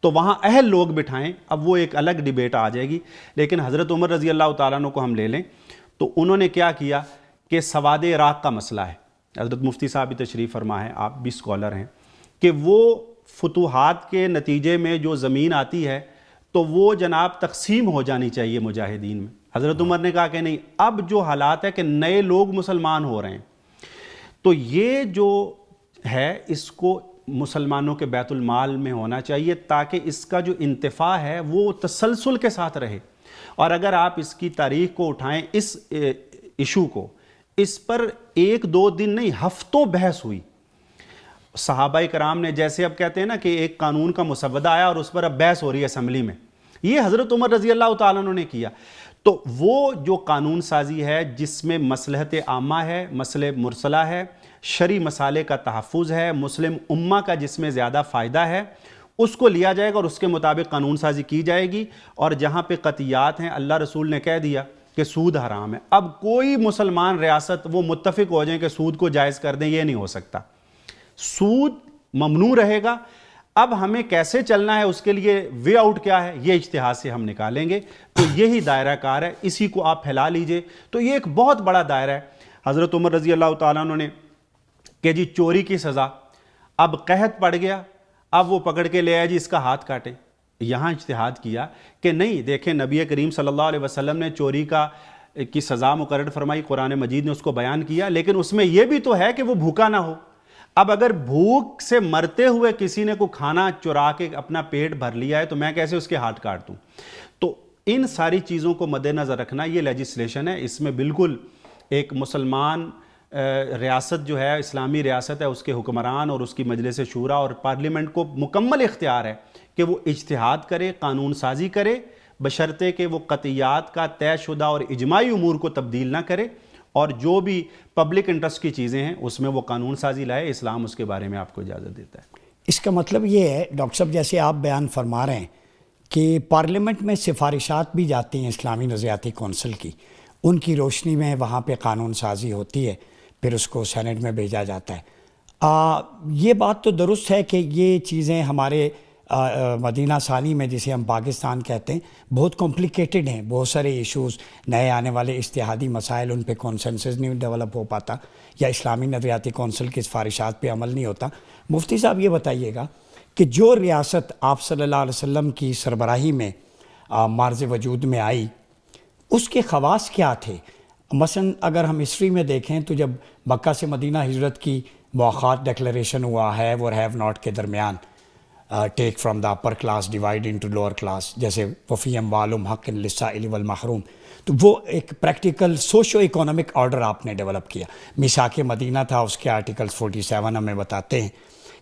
C: تو وہاں اہل لوگ بٹھائیں. اب وہ ایک الگ ڈیبیٹ آ جائے گی. لیکن حضرت عمر رضی اللہ تعالیٰ عنہ کو ہم لے لیں تو انہوں نے کیا کیا کہ سواد عراق کا مسئلہ ہے، حضرت مفتی صاحب بھی تشریف فرما ہیں، آپ بھی اسکالر ہیں، کہ وہ فتوحات کے نتیجے میں جو زمین آتی ہے تو وہ جناب تقسیم ہو جانی چاہیے مجاہدین میں. حضرت عمر نے کہا کہ نہیں، اب جو حالات ہے کہ نئے لوگ مسلمان ہو رہے ہیں، تو یہ جو ہے اس کو مسلمانوں کے بیت المال میں ہونا چاہیے تاکہ اس کا جو انتفاع ہے وہ تسلسل کے ساتھ رہے. اور اگر آپ اس کی تاریخ کو اٹھائیں، اس ایشو کو، اس پر 1-2 دن نہیں، ہفتوں بحث ہوئی. صحابہ کرام نے، جیسے اب کہتے ہیں نا کہ ایک قانون کا مسودہ آیا اور اس پر اب بحث ہو رہی ہے اسمبلی میں، یہ حضرت عمر رضی اللہ تعالیٰ عنہ نے کیا. تو وہ جو قانون سازی ہے جس میں مصلحت عامہ ہے، مسئلہ مرسلہ ہے، شرعی مسالے کا تحفظ ہے، مسلم امہ کا جس میں زیادہ فائدہ ہے، اس کو لیا جائے گا اور اس کے مطابق قانون سازی کی جائے گی. اور جہاں پہ قطعیات ہیں، اللہ رسول نے کہہ دیا کہ سود حرام ہے. اب کوئی مسلمان ریاست وہ متفق ہو جائیں کہ سود کو جائز کر دیں، یہ نہیں ہو سکتا. سود ممنوع رہے گا. اب ہمیں کیسے چلنا ہے، اس کے لیے وے آؤٹ کیا ہے، یہ اجتہاد سے ہم نکالیں گے. تو یہی دائرہ کار ہے، اسی کو آپ پھیلا لیجئے. تو یہ ایک بہت بڑا دائرہ ہے. حضرت عمر رضی اللہ تعالیٰ عنہ نے کہ جی چوری کی سزا، اب قحط پڑ گیا، اب وہ پکڑ کے لے آئے جی اس کا ہاتھ کاٹے. یہاں اجتہاد کیا کہ نہیں، دیکھیں نبی کریم صلی اللہ علیہ وسلم نے چوری کی سزا مقرر فرمائی، قرآن مجید نے اس کو بیان کیا، لیکن اس میں یہ بھی تو ہے کہ وہ بھوکا نہ ہو. اب اگر بھوک سے مرتے ہوئے کسی نے کو کھانا چرا کے اپنا پیٹ بھر لیا ہے تو میں کیسے اس کے ہاتھ کاٹ دوں. تو ان ساری چیزوں کو مد نظر رکھنا یہ لیجسلیشن ہے. اس میں بالکل ایک مسلمان ریاست جو ہے، اسلامی ریاست ہے، اس کے حکمران اور اس کی مجلس شورا اور پارلیمنٹ کو مکمل اختیار ہے کہ وہ اجتہاد کرے، قانون سازی کرے، بشرطے کہ وہ قطعیات کا طے شدہ اور اجماعی امور کو تبدیل نہ کرے، اور جو بھی پبلک انٹرسٹ کی چیزیں ہیں اس میں وہ قانون سازی لائے. اسلام اس کے بارے میں آپ کو اجازت دیتا ہے.
A: اس کا مطلب یہ ہے ڈاکٹر صاحب، جیسے آپ بیان فرما رہے ہیں کہ پارلیمنٹ میں سفارشات بھی جاتی ہیں اسلامی نظریاتی کونسل کی، ان کی روشنی میں وہاں پہ قانون سازی ہوتی ہے، پھر اس کو سینٹ میں بھیجا جاتا ہے. یہ بات تو درست ہے کہ یہ چیزیں ہمارے مدینہ ثانی میں، جسے ہم پاکستان کہتے ہیں، بہت کمپلیکیٹڈ ہیں. بہت سارے ایشوز، نئے آنے والے اجتہادی مسائل، ان پہ کونسنسس نہیں ڈیولپ ہو پاتا، یا اسلامی نظریاتی کونسل کی سفارشات پہ عمل نہیں ہوتا. مفتی صاحب یہ بتائیے گا کہ جو ریاست آپ صلی اللہ علیہ وسلم کی سربراہی میں مارز وجود میں آئی اس کے خواص کیا تھے؟ مثلا اگر ہم ہسٹری میں دیکھیں تو جب مکہ سے مدینہ ہجرت کی مواخات ڈیکلریشن ہوا ہے اور ہیو ناٹ کے درمیان، take from the upper class divide into lower class, جیسے وفی اموالہم حق للسائل والمحروم، تو وہ ایک پریکٹیکل سوشو اکانومک آرڈر آپ نے ڈیولپ کیا۔ میثاق مدینہ تھا، اس کے آرٹیکلز 47 ہمیں بتاتے ہیں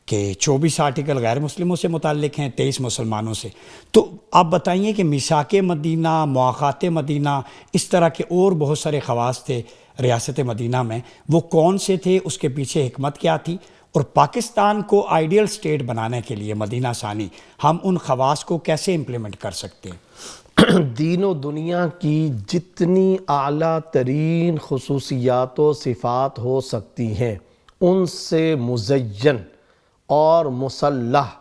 A: کہ 24 آرٹیکل غیر مسلموں سے متعلق ہیں، 23 مسلمانوں سے۔ تو آپ بتائیے کہ میثاق مدینہ، مواخات مدینہ، اس طرح کے اور بہت سارے خواص تھے ریاست مدینہ میں، وہ کون سے تھے، اس کے پیچھے حکمت کیا تھی، اور پاکستان کو آئیڈیل سٹیٹ بنانے کے لیے مدینہ ثانی ہم ان خواص کو کیسے امپلیمنٹ کر سکتے ہیں؟
B: دین و دنیا کی جتنی اعلیٰ ترین خصوصیات و صفات ہو سکتی ہیں ان سے مزین اور مسلح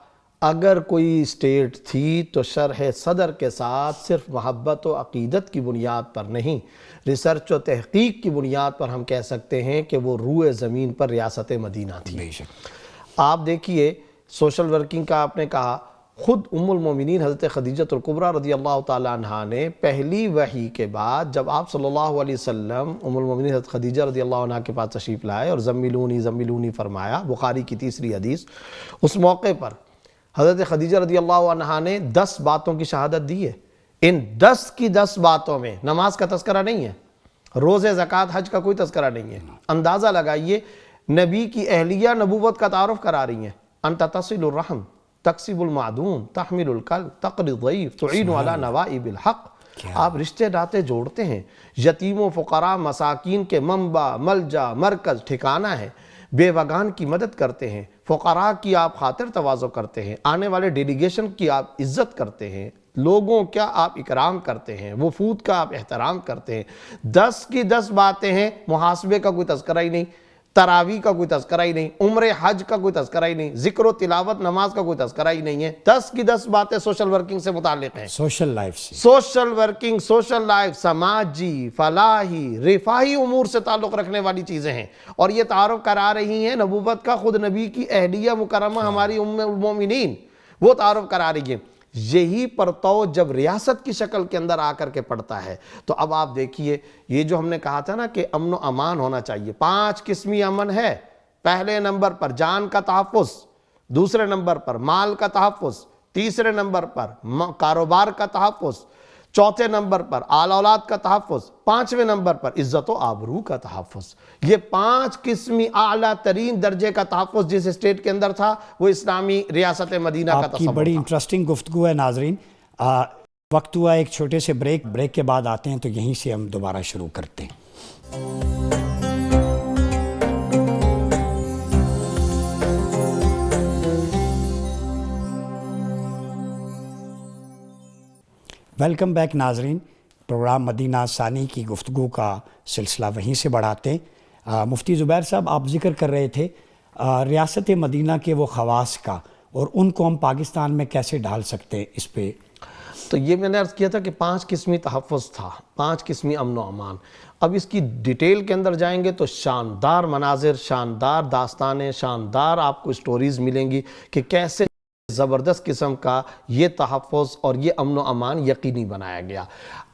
B: اگر کوئی اسٹیٹ تھی تو شرح صدر کے ساتھ صرف محبت و عقیدت کی بنیاد پر نہیں، ریسرچ و تحقیق کی بنیاد پر ہم کہہ سکتے ہیں کہ وہ روئے زمین پر ریاست مدینہ تھی۔
A: بے شک۔
B: آپ دیکھیے سوشل ورکنگ کا آپ نے کہا، خود ام المومنین حضرت خدیجہ الکبریٰ رضی اللہ تعالیٰ عنہ نے پہلی وحی کے بعد جب آپ صلی اللہ علیہ وسلم ام المومنین حضرت خدیجہ رضی اللہ عنہ کے پاس تشریف لائے اور زملونی زملونی فرمایا، بخاری کی 3 حدیث، اس موقع پر حضرت خدیجہ رضی اللہ عنہ نے 10 باتوں کی شہادت دی ہے۔ ان 10 کی 10 باتوں میں نماز کا تذکرہ نہیں ہے، روزے، زکوٰۃ، حج کا کوئی تذکرہ نہیں ہے۔ اندازہ لگائیے نبی کی اہلیہ نبوت کا تعارف کرا رہی ہیں، انت تصل الرحم، تکسب المعدوم، تحمل الکل، تقری الضعیف، تعین علی نوائب الحق۔ آپ رشتے ناطے جوڑتے ہیں، یتیموں، فقراء، مساکین کے منبع، ملجا، مرکز، ٹھکانہ ہے، بے وگان کی مدد کرتے ہیں، فقراء کی آپ خاطر تواضع کرتے ہیں، آنے والے ڈیلیگیشن کی آپ عزت کرتے ہیں، لوگوں کا آپ اکرام کرتے ہیں، وفود کا آپ احترام کرتے ہیں۔ 10 کی 10 باتیں ہیں، محاسبے کا کوئی تذکرہ ہی نہیں، تراویح کا کوئی تذکرہ ہی نہیں، عمرے حج کا کوئی تذکرہ ہی نہیں، ذکر و تلاوت نماز کا کوئی تذکرہ ہی نہیں ہے۔ 10 کی 10 باتیں سوشل ورکنگ سے متعلق ہیں،
A: سوشل لائف سے،
B: سوشل ورکنگ، سوشل لائف، سماجی، فلاحی، رفاہی امور سے تعلق رکھنے والی چیزیں ہیں، اور یہ تعارف کرا رہی ہیں نبوت کا خود نبی کی اہلیہ مکرمہ ہماری ام المومنین، وہ تعارف کرا رہی ہے۔ یہی پرتو جب ریاست کی شکل کے اندر آ کر کے پڑتا ہے تو اب آپ دیکھیے یہ جو ہم نے کہا تھا نا کہ امن و امان ہونا چاہیے، 5 قسمی امن ہے۔ پہلے نمبر پر جان کا تحفظ، دوسرے نمبر پر مال کا تحفظ، تیسرے نمبر پر کاروبار کا تحفظ، چوتھے نمبر پر آل اولاد کا تحفظ، 5ویں نمبر پر عزت و آبرو کا تحفظ۔ یہ 5 قسمی اعلیٰ ترین درجے کا تحفظ جس اسٹیٹ کے اندر تھا وہ اسلامی ریاست مدینہ کا
A: آپ کی
B: تصور
A: بڑی
B: تھا۔
A: انٹرسٹنگ گفتگو ہے ناظرین۔ وقت ہوا ایک چھوٹے سے بریک کے بعد آتے ہیں تو یہیں سے ہم دوبارہ شروع کرتے ہیں۔ ویلکم بیک ناظرین، پروگرام مدینہ ثانی کی گفتگو کا سلسلہ وہیں سے بڑھاتے ہیں۔ مفتی زبیر صاحب، آپ ذکر کر رہے تھے ریاست مدینہ کے وہ خواص کا، اور ان کو ہم پاکستان میں کیسے ڈھال سکتے ہیں اس پہ؟
B: تو یہ میں نے عرض کیا تھا کہ 5 قسمی تحفظ تھا، 5 قسمی امن و امان۔ اب اس کی ڈیٹیل کے اندر جائیں گے تو شاندار مناظر، شاندار داستانیں، شاندار آپ کو سٹوریز ملیں گی کہ کیسے زبردست قسم کا یہ تحفظ اور یہ امن و امان یقینی بنایا گیا۔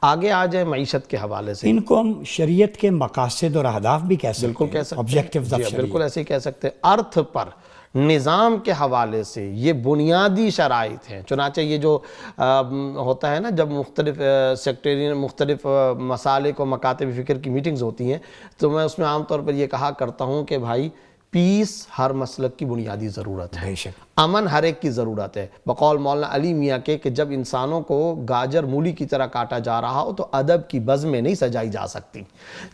B: آگے آ جائیں معیشت کے حوالے سے،
A: ان کو ہم شریعت کے مقاصد اور اہداف بھی کہہ سکتے ہیں،
B: بالکل کہہ سکتے ہیں،
A: آبجیکٹیوز آف
B: جی
A: شریعت۔
B: بالکل ایسے ہی کہہ سکتے ہیں۔ ارتھ پر، نظام کے حوالے سے یہ بنیادی شرائط ہیں۔ چنانچہ یہ جو ہوتا ہے نا جب مختلف سیکٹریین مختلف مسالک و مکاتب فکر کی میٹنگز ہوتی ہیں تو میں اس میں عام طور پر یہ کہا کرتا ہوں کہ بھائی پیس ہر مسلک کی بنیادی ضرورت ہے،
A: بے شک۔
B: امن ہر ایک کی ضرورت ہے۔ بقول مولانا علی میاں کے کہ جب انسانوں کو گاجر مولی کی طرح کاٹا جا رہا ہو تو ادب کی بزمیں نہیں سجائی جا سکتی،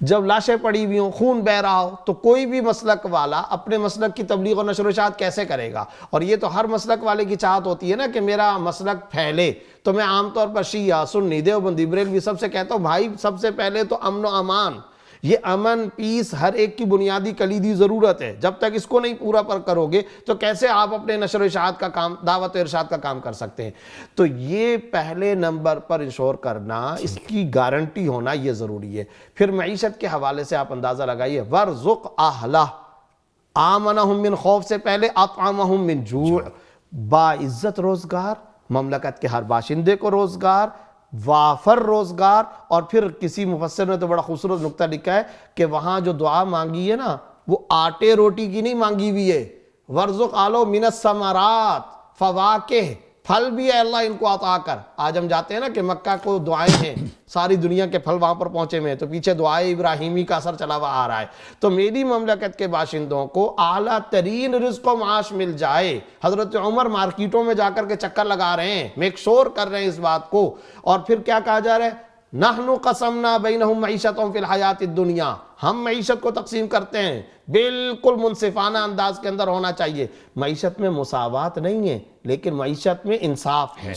B: جب لاشیں پڑی ہوئی ہوں، خون بہہ رہا ہو تو کوئی بھی مسلک والا اپنے مسلک کی تبلیغ و نشر و اشاعت کیسے کرے گا؟ اور یہ تو ہر مسلک والے کی چاہت ہوتی ہے نا کہ میرا مسلک پھیلے۔ تو میں عام طور پر شیعہ، سنی، دیوبندی، بریلوی سب سے کہتا ہوں بھائی سب سے پہلے تو امن و امان، یہ امن پیس ہر ایک کی بنیادی کلیدی ضرورت ہے۔ جب تک اس کو نہیں پورا پر کرو گے تو کیسے آپ اپنے نشر و اشاعت کا کام، دعوت و ارشاد کا کام کر سکتے ہیں؟ تو یہ پہلے نمبر پر انشور کرنا، اس کی گارنٹی ہونا یہ ضروری ہے۔ پھر معیشت کے حوالے سے آپ اندازہ لگائیے، وَرْزُقْ أَهْلَهُ، آمنہم من خوف سے پہلے اطعمہم من جوع، باعزت روزگار، مملکت کے ہر باشندے کو روزگار، وافر روزگار. اور پھر کسی مفسر نے تو بڑا خوبصورت نقطہ لکھا ہے کہ وہاں جو دعا مانگی ہے نا وہ آٹے روٹی کی نہیں مانگی ہوئی ہے. ورزق آلو من الثمرات، فواکہ، پھل بھی ہے اللہ ان کو عطا کر. آج ہم جاتے ہیں نا کہ مکہ کو دعائیں ہیں، ساری دنیا کے پھل وہاں پر پہنچے ہوئے ہیں، تو پیچھے دعائے ابراہیمی کا اثر چلا ہوا آ رہا ہے. تو میری مملکت کے باشندوں کو اعلیٰ ترین رزق و معاش مل جائے. حضرت عمر مارکیٹوں میں جا کر کے چکر لگا رہے ہیں، میک شور کر رہے ہیں اس بات کو. اور پھر کیا کہا جا رہا ہے؟ نحن قسمنا بینہم معیشتہم فی الحیات الدنیا، ہم معیشت کو تقسیم کرتے ہیں. بالکل منصفانہ انداز کے اندر ہونا چاہیے. معیشت میں مساوات نہیں ہے لیکن معیشت میں انصاف ہے.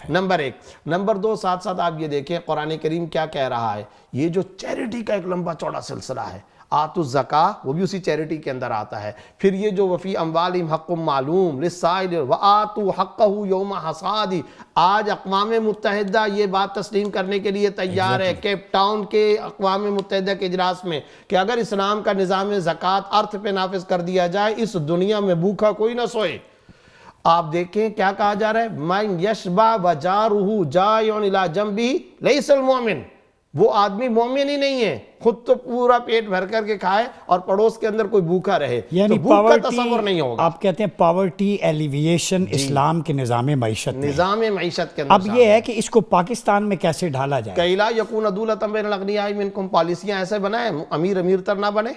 B: نمبر 1. نمبر 2، ساتھ ساتھ آپ یہ دیکھیں قرآن کریم کیا کہہ رہا ہے. یہ جو چیریٹی کا ایک لمبا چوڑا سلسلہ ہے، آتوا الزکاۃ، وہ بھی اسی چیریٹی کے اندر آتا ہے. پھر یہ جو وفی اموالہم حق معلوم للسائل وآتوا حقہ یوم حصاد، آج اقوام متحدہ یہ بات تسلیم کرنے کے لیے تیار ہے کیپ ٹاؤن کے اقوام متحدہ کے اجلاس میں کہ اگر اسلام کا نظام زکوٰۃ ارتھ پہ نافذ کر دیا جائے اس دنیا میں بھوکا کوئی نہ سوئے. آپ دیکھیں کیا کہا جا رہا ہے، من یشبع وجارہ جائع الی جنبہ لیس المؤمن. وہ آدمی مومن ہی نہیں ہے، خود تو پورا پیٹ بھر کر کے کھائے اور پڑوس کے اندر کوئی بھوکا رہے،
A: یعنی
B: تو بھوک کا تصور نہیں ہوگا.
A: آپ کہتے ہیں پاورٹی ایلیویشن اسلام کے نظام معیشت میں.
B: نظام معیشت کے اندر
A: اب یہ ہے کہ اس کو پاکستان میں کیسے ڈھالا جائے.
B: کہ لا یکون دولۃ بین الاغنیاء منکم، پالیسیاں ایسے بنائیں امیر تر نہ بنے.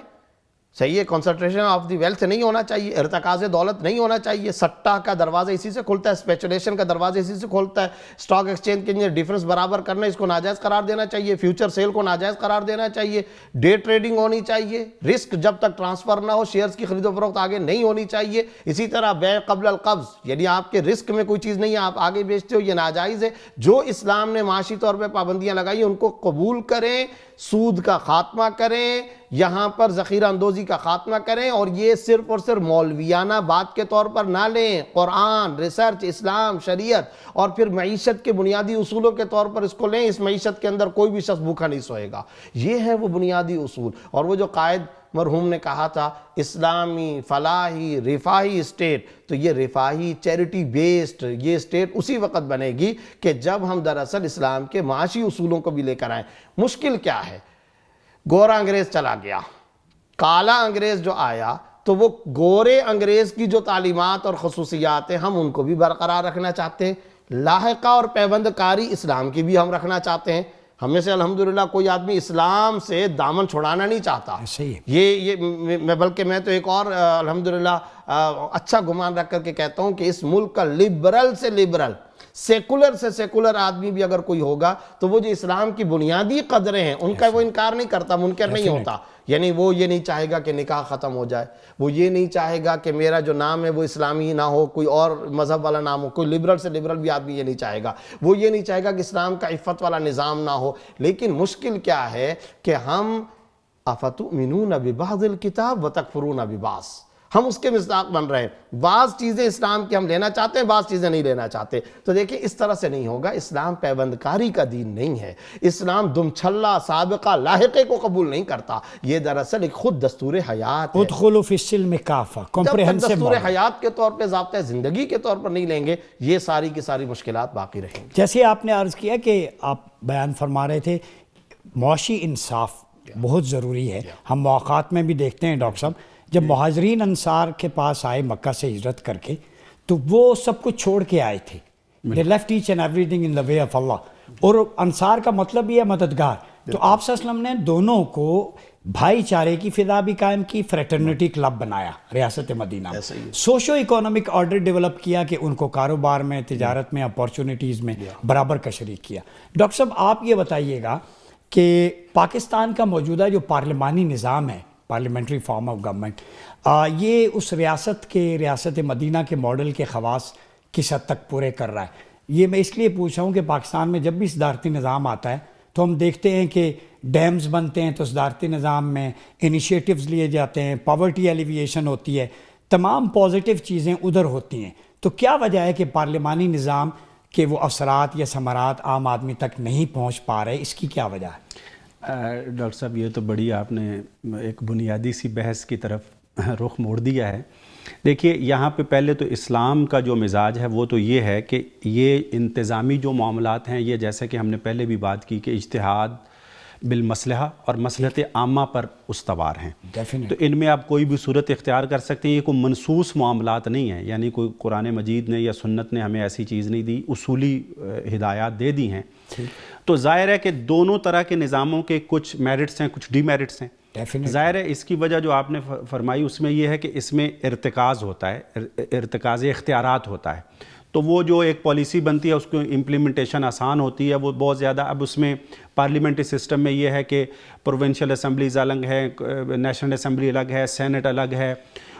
B: صحیح ہے، کنسنٹریشن آف دی ویلتھ نہیں ہونا چاہیے، ارتکاز دولت نہیں ہونا چاہیے. سٹا کا دروازہ اسی سے کھلتا ہے، اسپیچولیشن کا دروازہ اسی سے کھلتا ہے. اسٹاک ایکسچینج کے اندر ڈیفرنس برابر کرنا اس کو ناجائز قرار دینا چاہیے، فیوچر سیل کو ناجائز قرار دینا چاہیے، ڈے ٹریڈنگ ہونی چاہیے، رسک جب تک ٹرانسفر نہ ہو شیئرز کی خرید و فروخت آگے نہیں ہونی چاہیے. اسی طرح بیع قبل القبض، یعنی آپ کے رسک میں کوئی چیز نہیں ہے آپ آگے بیچتے ہو، یہ ناجائز ہے. جو اسلام نے معاشی طور پہ پابندیاں لگائی ان کو قبول کریں، سود کا خاتمہ کریں، یہاں پر ذخیرہ اندوزی کا خاتمہ کریں. اور یہ صرف اور صرف مولویانہ بات کے طور پر نہ لیں، قرآن، ریسرچ، اسلام، شریعت اور پھر معیشت کے بنیادی اصولوں کے طور پر اس کو لیں. اس معیشت کے اندر کوئی بھی شخص بھوکا نہیں سوئے گا. یہ ہے وہ بنیادی اصول. اور وہ جو قائد مرحوم نے کہا تھا اسلامی فلاحی رفاہی اسٹیٹ، تو یہ رفاہی چیریٹی بیسڈ یہ اسٹیٹ اسی وقت بنے گی کہ جب ہم دراصل اسلام کے معاشی اصولوں کو بھی لے کر آئیں. مشکل کیا ہے؟ گورا انگریز چلا گیا، کالا انگریز جو آیا تو وہ گورے انگریز کی جو تعلیمات اور خصوصیات ہیں ہم ان کو بھی برقرار رکھنا چاہتے ہیں. لاحقہ اور پیوند کاری اسلام کی بھی ہم رکھنا چاہتے ہیں. ہمیں سے الحمدللہ کوئی آدمی اسلام سے دامن چھڑانا نہیں چاہتا. یہ بلکہ میں تو ایک اور الحمدللہ اچھا گمان رکھ کر کے کہتا ہوں کہ اس ملک کا لبرل سے لبرل، سیکولر سے سیکولر آدمی بھی اگر کوئی ہوگا تو وہ جو اسلام کی بنیادی قدریں ہیں ان کا وہ انکار نہیں کرتا، منکر نہیں ہوتا. یعنی وہ یہ نہیں چاہے گا کہ نکاح ختم ہو جائے، وہ یہ نہیں چاہے گا کہ میرا جو نام ہے وہ اسلامی نہ ہو، کوئی اور مذہب والا نام ہو. کوئی لبرل سے لبرل بھی آدمی یہ نہیں چاہے گا، وہ یہ نہیں چاہے گا کہ اسلام کا عفت والا نظام نہ ہو. لیکن مشکل کیا ہے کہ ہم افتؤمنون ببعض الکتاب وتکفرون ببعض، ہم اس کے مصداق بن رہے ہیں. بعض چیزیں اسلام کی ہم لینا چاہتے ہیں، بعض چیزیں نہیں لینا چاہتے. تو دیکھیں اس طرح سے نہیں ہوگا. اسلام پیوندکاری کا دین نہیں ہے. اسلام دم چھلا سابقہ لاحقے کو قبول نہیں کرتا. یہ دراصل ایک خود دستور حیات ہے.
A: ادخلوا فی السلم کافہ،
B: جب تک
A: کمپریہنسو
B: دستور حیات کے طور پہ ضابطۂ زندگی کے طور پر نہیں لیں گے یہ ساری کی ساری مشکلات باقی رہیں گی.
A: جیسے آپ نے عرض کیا کہ آپ بیان فرما رہے تھے معاشی انصاف بہت ضروری ہے. ہم مواقعات میں بھی دیکھتے ہیں ڈاکٹر صاحب جب مہاجرین انصار کے پاس آئے مکہ سے ہجرت کر کے تو وہ سب کچھ چھوڑ کے آئے تھے. They left each and everything in the way of Allah. اور انصار کا مطلب یہ ہے مددگار. تو آپ صلی اللہ علیہ وسلم نے دونوں کو بھائی چارے کی فضا بھی قائم کی، فریٹرنٹی کلب بنایا ریاست مدینہ میں، سوشو اکنامک آرڈر ڈیولپ کیا کہ ان کو کاروبار میں، تجارت میں، اپارچونیٹیز میں برابر کا شریک کیا. ڈاکٹر صاحب آپ یہ بتائیے گا کہ پاکستان کا موجودہ جو پارلیمانی نظام ہے، پارلیمنٹری فارم آف گورنمنٹ، یہ اس ریاست مدینہ کے ماڈل کے خواص کس حد تک پورے کر رہا ہے؟ یہ میں اس لیے پوچھ رہا ہوں کہ پاکستان میں جب بھی صدارتی نظام آتا ہے تو ہم دیکھتے ہیں کہ ڈیمز بنتے ہیں تو صدارتی نظام میں انیشیٹیوز لیے جاتے ہیں، پاورٹی ایلیویشن ہوتی ہے، تمام پازیٹیو چیزیں ادھر ہوتی ہیں. تو کیا وجہ ہے کہ پارلیمانی نظام کے وہ اثرات یا ثمرات عام آدمی تک نہیں پہنچ پا رہے؟ اس کی کیا وجہ ہے؟
C: ڈاکٹر صاحب یہ تو بڑی آپ نے ایک بنیادی سی بحث کی طرف رخ موڑ دیا ہے. دیکھیے یہاں پہ پہلے تو اسلام کا جو مزاج ہے وہ تو یہ ہے کہ یہ انتظامی جو معاملات ہیں یہ جیسا کہ ہم نے پہلے بھی بات کی کہ اجتہاد بالمصلحہ اور مصلحت عامہ پر استوار ہیں. تو ان میں آپ کوئی بھی صورت اختیار کر سکتے ہیں. یہ کوئی منصوص معاملات نہیں ہیں, یعنی کوئی قرآن مجید نے یا سنت نے ہمیں ایسی چیز نہیں دی, اصولی ہدایات دے دی ہیں. تو ظاہر ہے کہ دونوں طرح کے نظاموں کے کچھ میرٹس ہیں, کچھ ڈی میرٹس ہیں. ظاہر ہے اس کی وجہ جو آپ نے فرمائی اس میں یہ ہے کہ اس میں ارتکاز ہوتا ہے, ارتکاز اختیارات ہوتا ہے. تو وہ جو ایک پالیسی بنتی ہے اس کو امپلیمنٹیشن آسان ہوتی ہے, وہ بہت زیادہ. اب اس میں پارلیمنٹری سسٹم میں یہ ہے کہ پروونشل اسمبلیز الگ ہے, نیشنل اسمبلی الگ ہے, سینٹ الگ ہے,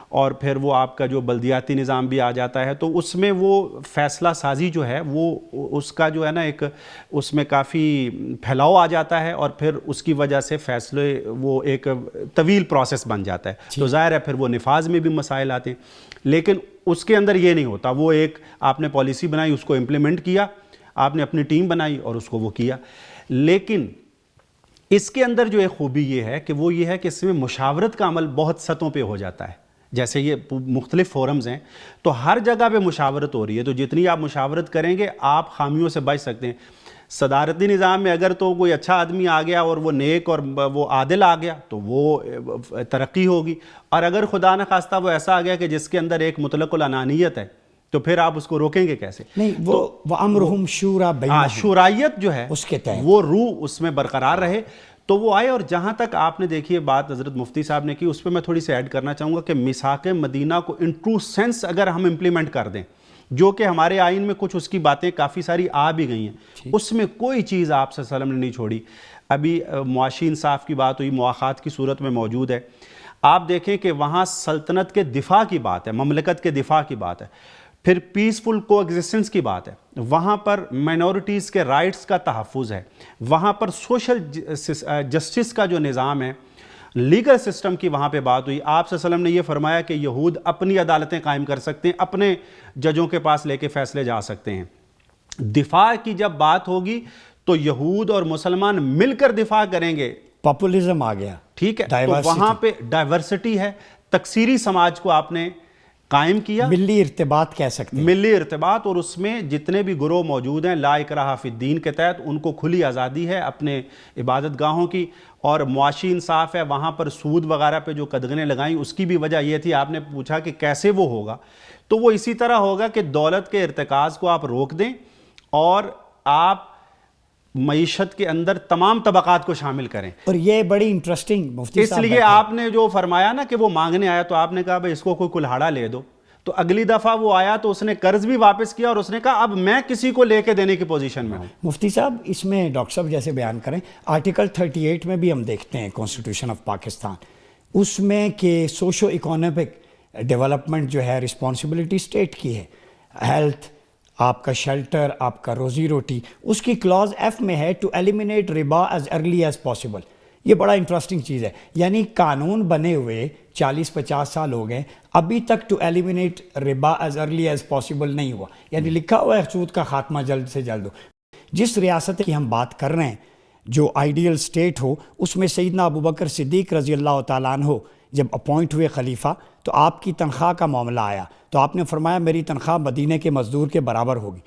C: اور پھر وہ آپ کا جو بلدیاتی نظام بھی آ جاتا ہے. تو اس میں وہ فیصلہ سازی جو ہے وہ اس کا جو ہے نا ایک اس میں کافی پھیلاؤ آ جاتا ہے, اور پھر اس کی وجہ سے فیصلے وہ ایک طویل پروسیس بن جاتا ہے. تو ظاہر ہے پھر وہ نفاذ میں بھی مسائل آتے ہیں. لیکن اس کے اندر یہ نہیں ہوتا, وہ ایک آپ نے پالیسی بنائی, اس کو امپلیمنٹ کیا, آپ نے اپنی ٹیم بنائی اور اس کو وہ کیا. لیکن اس کے اندر جو ایک خوبی یہ ہے کہ وہ یہ ہے کہ اس میں مشاورت کا عمل بہت سطحوں پہ ہو جاتا ہے. جیسے یہ مختلف فورمز ہیں تو ہر جگہ پہ مشاورت ہو رہی ہے, تو جتنی آپ مشاورت کریں گے آپ خامیوں سے بچ سکتے ہیں. صدارتی نظام میں اگر تو کوئی اچھا آدمی آ گیا اور وہ نیک اور وہ عادل آ گیا تو وہ ترقی ہوگی, اور اگر خدا نخواستہ وہ ایسا آ گیا کہ جس کے اندر ایک مطلق العنانیت ہے تو پھر آپ اس کو روکیں گے کیسے؟
A: نہیں, وہ امرہم شورا بینہم,
C: شورائیت جو ہے
A: اس کے تحت
C: وہ روح اس میں برقرار رہے تو وہ آئے. اور جہاں تک آپ نے دیکھیے بات حضرت مفتی صاحب نے کی, اس پہ میں تھوڑی سی ایڈ کرنا چاہوں گا کہ میثاق مدینہ کو ان ٹرو سینس اگر ہم امپلیمنٹ کر دیں, جو کہ ہمارے آئین میں کچھ اس کی باتیں کافی ساری آ بھی گئی ہیں, اس میں کوئی چیز آپ صلی اللہ علیہ وسلم نے نہیں چھوڑی. ابھی معاشی انصاف کی بات ہوئی, مواخات کی صورت میں موجود ہے. آپ دیکھیں کہ وہاں سلطنت کے دفاع کی بات ہے, مملکت کے دفاع کی بات ہے, پھر پیسفل کو ایگزسٹنس کی بات ہے, وہاں پر مائنورٹیز کے رائٹس کا تحفظ ہے, وہاں پر سوشل جسٹس کا جو نظام ہے, لیگل سسٹم کی وہاں پہ بات ہوئی. آپ صلی اللہ علیہ وسلم نے یہ فرمایا کہ یہود اپنی عدالتیں قائم کر سکتے ہیں, اپنے ججوں کے پاس لے کے فیصلے جا سکتے ہیں. دفاع کی جب بات ہوگی تو یہود اور مسلمان مل کر دفاع کریں گے.
A: پاپولزم آ گیا,
C: ٹھیک ہے, تو وہاں پہ ڈائیورسٹی ہے, تکثیری سماج کو آپ نے قائم کیا,
A: ملی ارتباط کہہ سکتے ہیں,
C: ملی ارتباط, اور اس میں جتنے بھی گروہ موجود ہیں لا اکراہ فی الدین کے تحت ان کو کھلی آزادی ہے اپنے عبادت گاہوں کی. اور معاشی انصاف ہے, وہاں پر سود وغیرہ پہ جو قدغنیں لگائیں اس کی بھی وجہ یہ تھی. آپ نے پوچھا کہ کیسے وہ ہوگا, تو وہ اسی طرح ہوگا کہ دولت کے ارتکاز کو آپ روک دیں اور آپ معیشت کے اندر تمام طبقات کو شامل کریں.
A: اور یہ بڑی انٹرسٹنگ مفتی
C: اس لیے آپ نے جو فرمایا نا کہ وہ مانگنے آیا, تو آپ نے کہا بھائی اس کو کوئی کلہاڑا لے دو. تو اگلی دفعہ وہ آیا تو اس نے قرض بھی واپس کیا اور اس نے کہا اب میں کسی کو لے کے دینے کی پوزیشن میں ہوں.
A: مفتی صاحب اس میں ڈاکٹر صاحب جیسے بیان کریں, آرٹیکل 38 میں بھی ہم دیکھتے ہیں کانسٹیٹیوشن آف پاکستان, اس میں کہ سوشو اکانومک ڈیولپمنٹ جو ہے رسپانسبلٹی اسٹیٹ کی ہے, ہیلتھ, آپ کا شیلٹر, آپ کا روزی روٹی, اس کی کلاز ایف میں ہے ٹو ایلیمینیٹ ربا ایز ارلی ایز پاسبل. یہ بڑا انٹرسٹنگ چیز ہے, یعنی قانون بنے ہوئے 40-50 سال ہو گئے, ابھی تک ٹو ایلیمینیٹ ربا ایز ارلی ایز پاسبل نہیں ہوا. یعنی لکھا ہوا ہے سود کا خاتمہ جلد سے جلد ہو. جس ریاست کی ہم بات کر رہے ہیں جو آئیڈیل اسٹیٹ ہو, اس میں سیدنا ابوبکر صدیق رضی اللہ تعالیٰ عنہ جب اپوائنٹ ہوئے خلیفہ تو آپ کی تنخواہ کا معاملہ آیا, تو آپ نے فرمایا میری تنخواہ مدینہ کے مزدور کے برابر ہوگی.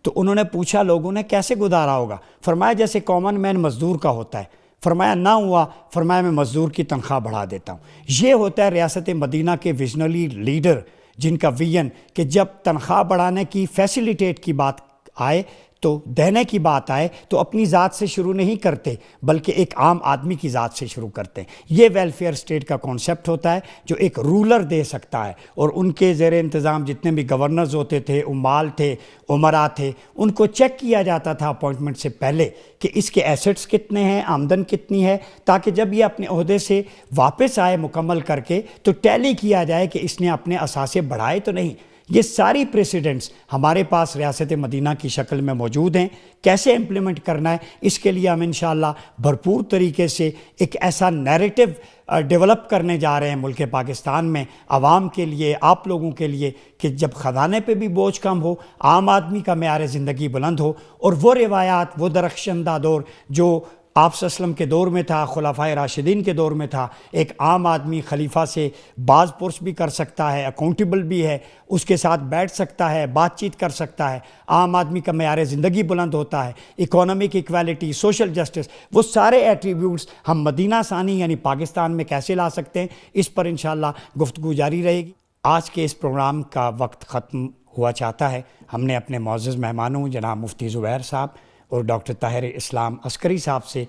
A: تو انہوں نے پوچھا لوگوں نے کیسے گزارا ہوگا, فرمایا جیسے کامن مین مزدور کا ہوتا ہے. فرمایا نہ ہوا, فرمایا میں مزدور کی تنخواہ بڑھا دیتا ہوں. یہ ہوتا ہے ریاست مدینہ کے ویژنری لیڈر, جن کا ویژن کہ جب تنخواہ بڑھانے کی فیسیلیٹیٹ کی بات آئے تو دینے کی بات آئے تو اپنی ذات سے شروع نہیں کرتے بلکہ ایک عام آدمی کی ذات سے شروع کرتے ہیں. یہ ویلفیئر اسٹیٹ کا کانسیپٹ ہوتا ہے جو ایک رولر دے سکتا ہے, اور ان کے زیر انتظام جتنے بھی گورنرز ہوتے تھے, عمال تھے, عمرا تھے, ان کو چیک کیا جاتا تھا اپوائنٹمنٹ سے پہلے کہ اس کے ایسٹس کتنے ہیں, آمدن کتنی ہے, تاکہ جب یہ اپنے عہدے سے واپس آئے مکمل کر کے تو ٹیلی کیا جائے کہ اس نے اپنے اثاثے بڑھائے تو نہیں. یہ ساری پریسیڈنٹس ہمارے پاس ریاست مدینہ کی شکل میں موجود ہیں. کیسے امپلیمنٹ کرنا ہے اس کے لیے ہم انشاءاللہ بھرپور طریقے سے ایک ایسا نیریٹو ڈیولپ کرنے جا رہے ہیں ملک پاکستان میں عوام کے لیے, آپ لوگوں کے لیے, کہ جب خزانے پہ بھی بوجھ کم ہو, عام آدمی کا معیار زندگی بلند ہو, اور وہ روایات, وہ درخشندہ دور جو آپ صلی اللہ علیہ وسلم کے دور میں تھا، خلفائے راشدین کے دور میں تھا۔ ایک عام آدمی خلیفہ سے باز پرس بھی کر سکتا ہے، اکاؤنٹیبل بھی ہے، اس کے ساتھ بیٹھ سکتا ہے، بات چیت کر سکتا ہے، عام آدمی کا معیار زندگی بلند ہوتا ہے، اکانومک ایکویلٹی، سوشل جسٹس، وہ سارے ایٹریبیوٹس ہم مدینہ ثانی یعنی پاکستان میں کیسے لا سکتے ہیں، اس پر انشاءاللہ گفتگو جاری رہے گی۔ آج کے اس پروگرام کا وقت ختم ہوا چاہتا ہے۔ ہم نے اپنے معزز مہمانوں جناب مفتی زبیر صاحب اور ڈاکٹر طاہر اسلام عسکری صاحب سے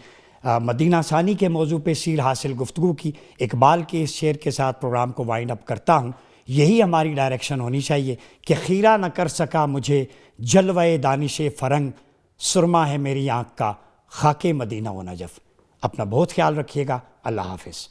A: مدینہ ثانی کے موضوع پہ سیر حاصل گفتگو کی۔ اقبال کے اس شعر کے ساتھ پروگرام کو وائنڈ اپ کرتا ہوں۔ یہی ہماری ڈائریکشن ہونی چاہیے کہ خیرہ نہ کر سکا مجھے جلوہ دانش فرنگ، سرما ہے میری آنکھ کا خاک مدینہ و نجف۔ اپنا بہت خیال رکھیے گا۔ اللہ حافظ۔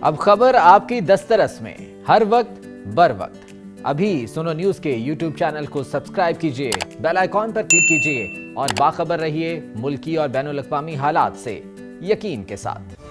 D: اب خبر آپ کی دسترس میں، ہر وقت بر وقت۔ ابھی سنو نیوز کے یوٹیوب چینل کو سبسکرائب کیجئے، بیل آئیکن پر کلک کیجئے اور باخبر رہیے ملکی اور بین الاقوامی حالات سے یقین کے ساتھ۔